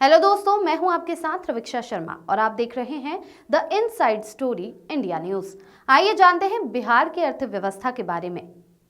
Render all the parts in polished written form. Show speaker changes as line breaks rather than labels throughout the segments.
Hello दोस्तों, मैं हूं आपके साथ रविक्षा शर्मा और आप देख रहे हैं the inside story India news. आइए जानते हैं बिहार की अर्थव्यवस्था के बारे में।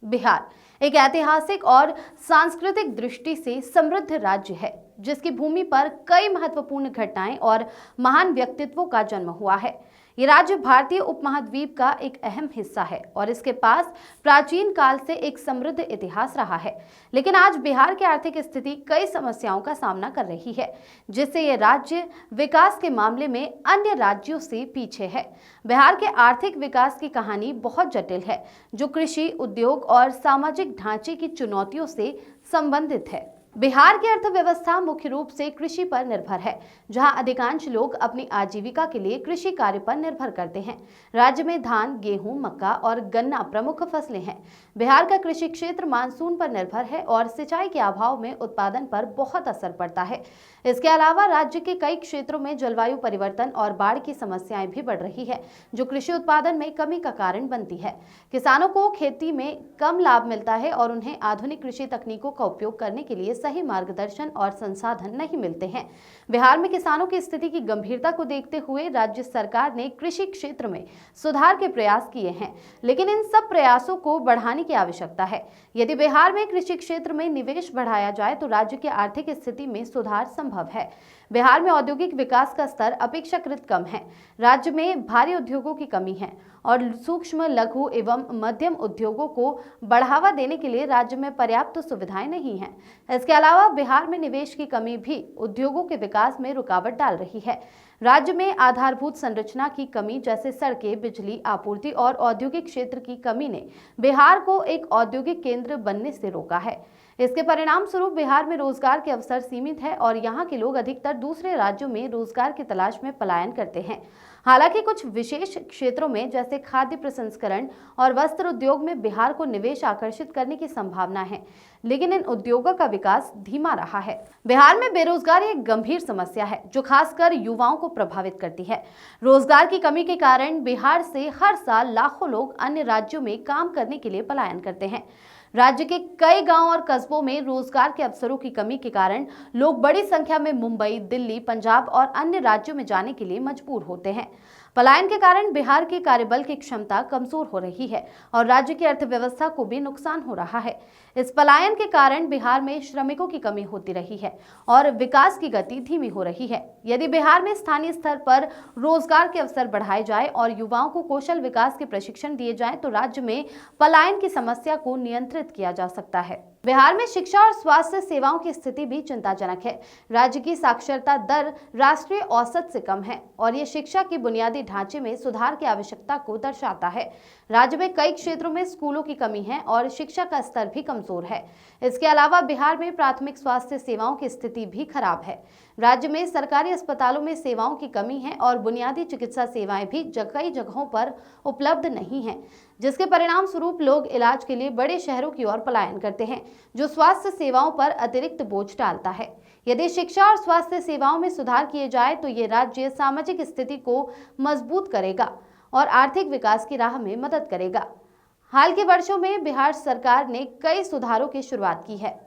बिहार एक ऐतिहासिक और सांस्कृतिक दृष्टि से समृद्ध राज्य है, जिसकी भूमि पर कई महत्वपूर्ण घटनाएं और महान व्यक्तित्वों का जन्म हुआ है। ये राज्य भारतीय उपमहाद्वीप का एक अहम हिस्सा है और इसके पास प्राचीन काल से एक समृद्ध इतिहास रहा है। लेकिन आज बिहार की आर्थिक स्थिति कई समस्याओं का सामना कर रही है, जिससे ये राज्य विकास के मामले में अन्य राज्यों से पीछे है। बिहार के आर्थिक विकास की कहानी बहुत जटिल है, जो कृषि, उद्योग और सामाजिक ढांचे की चुनौतियों से संबंधित है। बिहार की अर्थव्यवस्था मुख्य रूप से कृषि पर निर्भर है, जहां अधिकांश लोग अपनी आजीविका के लिए कृषि कार्य पर निर्भर करते हैं। राज्य में धान, गेहूं, मक्का और गन्ना प्रमुख फसलें हैं। बिहार का कृषि क्षेत्र मानसून पर निर्भर है और सिंचाई के अभाव में उत्पादन पर बहुत असर पड़ता है। इसके अलावा राज्य के कई क्षेत्रों में जलवायु परिवर्तन और बाढ़ की समस्याएं भी बढ़ रही है, जो कृषि उत्पादन में कमी का कारण बनती है। किसानों को खेती में कम लाभ मिलता है और उन्हें आधुनिक कृषि तकनीकों का उपयोग करने के लिए सही मार्गदर्शन और संसाधन नहीं मिलते हैं। बिहार में किसानों की स्थिति की गंभीरता को देखते हुए राज्य सरकार ने कृषि क्षेत्र में सुधार के प्रयास किए हैं, लेकिन इन सब प्रयासों को बढ़ाने की आवश्यकता है। यदि बिहार में कृषि क्षेत्र में निवेश बढ़ाया जाए तो राज्य की आर्थिक स्थिति में सुधार संभव है। बिहार में औद्योगिक विकास का स्तर अपेक्षाकृत कम है। राज्य में भारी उद्योगों की कमी है और सूक्ष्म, लघु एवं मध्यम उद्योगों को बढ़ावा देने के लिए राज्य में पर्याप्त सुविधाएं नहीं हैं। इसके अलावा बिहार में निवेश की कमी भी उद्योगों के विकास में रुकावट डाल रही है। राज्य में आधारभूत संरचना की कमी जैसे सड़कें, बिजली आपूर्ति और औद्योगिक क्षेत्र की कमी ने बिहार को एक औद्योगिक केंद्र बनने से रोका है। इसके परिणाम स्वरूप बिहार में रोजगार के अवसर सीमित है और यहाँ के लोग अधिकतर दूसरे राज्यों में रोजगार की तलाश में पलायन करते हैं। हालांकि कुछ विशेष क्षेत्रों में जैसे खाद्य प्रसंस्करण और वस्त्र उद्योग में बिहार को निवेश आकर्षित करने की संभावना है, लेकिन इन उद्योगों का विकास धीमा रहा है। बिहार में बेरोजगारी एक गंभीर समस्या है, जो खासकर युवाओं को प्रभावित करती है। रोजगार की कमी के कारण बिहार से हर साल लाखों लोग अन्य राज्यों में काम करने के लिए पलायन करते हैं। राज्य के कई गांव और कस्बों में रोजगार के अवसरों की कमी के कारण लोग बड़ी संख्या में मुंबई, दिल्ली, पंजाब और अन्य राज्यों में जाने के लिए मजबूर होते हैं। पलायन के कारण बिहार के कार्यबल की क्षमता कमजोर हो रही है और राज्य की अर्थव्यवस्था को भी नुकसान हो रहा है। इस पलायन के कारण बिहार में श्रमिकों की कमी होती रही है और विकास की गति धीमी हो रही है। यदि बिहार में स्थानीय स्तर पर रोजगार के अवसर बढ़ाए जाए और युवाओं को कौशल विकास के प्रशिक्षण दिए जाएं, तो राज्य में पलायन की समस्या को नियंत्रित किया जा सकता है। बिहार में शिक्षा और स्वास्थ्य सेवाओं की स्थिति भी चिंताजनक है। राज्य की साक्षरता दर राष्ट्रीय औसत से कम है और ये शिक्षा की बुनियादी ढांचे में सुधार की आवश्यकता को दर्शाता है। राज्य में कई क्षेत्रों में स्कूलों की कमी है और शिक्षा का स्तर भी कमजोर है। इसके अलावा बिहार में प्राथमिक स्वास्थ्य सेवाओं की स्थिति भी खराब है। राज्य में सरकारी अस्पतालों में सेवाओं की कमी है और बुनियादी चिकित्सा सेवाएं भी कई जगहों पर उपलब्ध नहीं हैं, जिसके परिणाम स्वरूप लोग इलाज के लिए बड़े शहरों की ओर पलायन करते हैं, जो स्वास्थ्य सेवाओं पर अतिरिक्त बोझ डालता है। यदि शिक्षा और स्वास्थ्य सेवाओं में सुधार किए जाए तो ये राज्य सामाजिक स्थिति को मजबूत करेगा और आर्थिक विकास की राह में मदद करेगा। हाल के वर्षों में बिहार सरकार ने कई सुधारों की शुरुआत की है।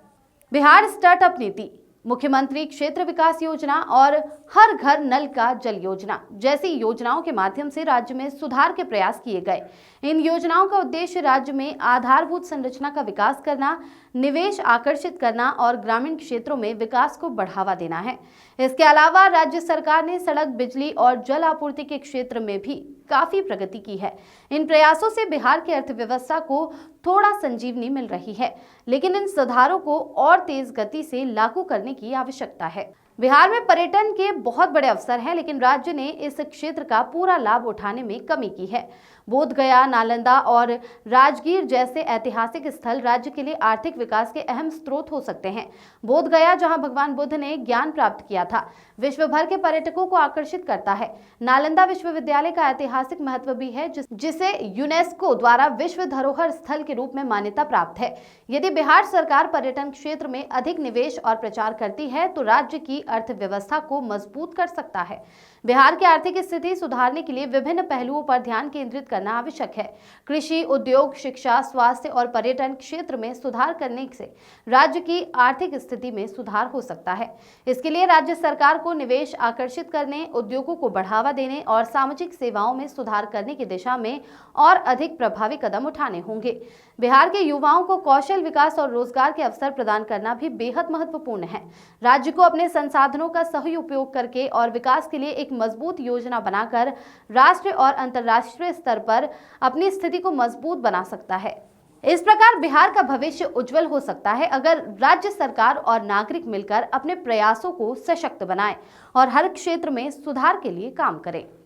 बिहार स्टार्टअप नीति, मुख्यमंत्री क्षेत्र विकास योजना और हर घर नल का जल योजना जैसी योजनाओं के माध्यम से राज्य में सुधार के प्रयास किए गए। इन योजनाओं का उद्देश्य राज्य में आधारभूत संरचना का विकास करना, निवेश आकर्षित करना और ग्रामीण क्षेत्रों में विकास को बढ़ावा देना है। इसके अलावा राज्य सरकार ने सड़क, बिजली और जल आपूर्ति के क्षेत्र में भी काफी प्रगति की है। इन प्रयासों से बिहार की अर्थव्यवस्था को थोड़ा संजीवनी मिल रही है, लेकिन इन सुधारों को और तेज गति से लागू करने की आवश्यकता है। बिहार में पर्यटन के बहुत बड़े अवसर हैं, लेकिन राज्य ने इस क्षेत्र का पूरा लाभ उठाने में कमी की है। बोध गया, नालंदा और राजगीर जैसे ऐतिहासिक स्थल राज्य के लिए आर्थिक विकास के अहम स्रोत हो सकते हैं। बोध गया, जहां भगवान बुद्ध ने ज्ञान प्राप्त किया था, विश्व भर के पर्यटकों को आकर्षित करता है। नालंदा विश्वविद्यालय का ऐतिहासिक महत्व भी है, जिसे यूनेस्को द्वारा विश्व धरोहर स्थल के रूप में मान्यता प्राप्त है। यदि बिहार सरकार पर्यटन क्षेत्र में अधिक निवेश और प्रचार करती है तो राज्य की अर्थव्यवस्था को मजबूत कर सकता है। बिहार की आर्थिक स्थिति सुधारने के लिए विभिन्न पहलुओं पर ध्यान केंद्रित करना आवश्यक है। कृषि, उद्योग, शिक्षा, स्वास्थ्य और पर्यटन क्षेत्र में सुधार करने से राज्य की आर्थिक स्थिति में सुधार हो सकता है। इसके लिए राज्य सरकार को निवेश आकर्षित करने, उद्योगों को बढ़ावा देने और सामाजिक सेवाओं में सुधार करने की दिशा में और अधिक प्रभावी कदम उठाने होंगे। बिहार के युवाओं को कौशल विकास और रोजगार के अवसर प्रदान करना भी बेहद महत्वपूर्ण है। राज्य को अपने संसाधनों का सही उपयोग करके और विकास के लिए एक मजबूत योजना बनाकर राष्ट्रीय और अंतर्राष्ट्रीय स्तर पर अपनी स्थिति को मजबूत बना सकता है। इस प्रकार बिहार का भविष्य उज्जवल हो सकता है अगर राज्य सरकार और नागरिक मिलकर अपने प्रयासों को सशक्त बनाएं और हर क्षेत्र में सुधार के लिए काम करें।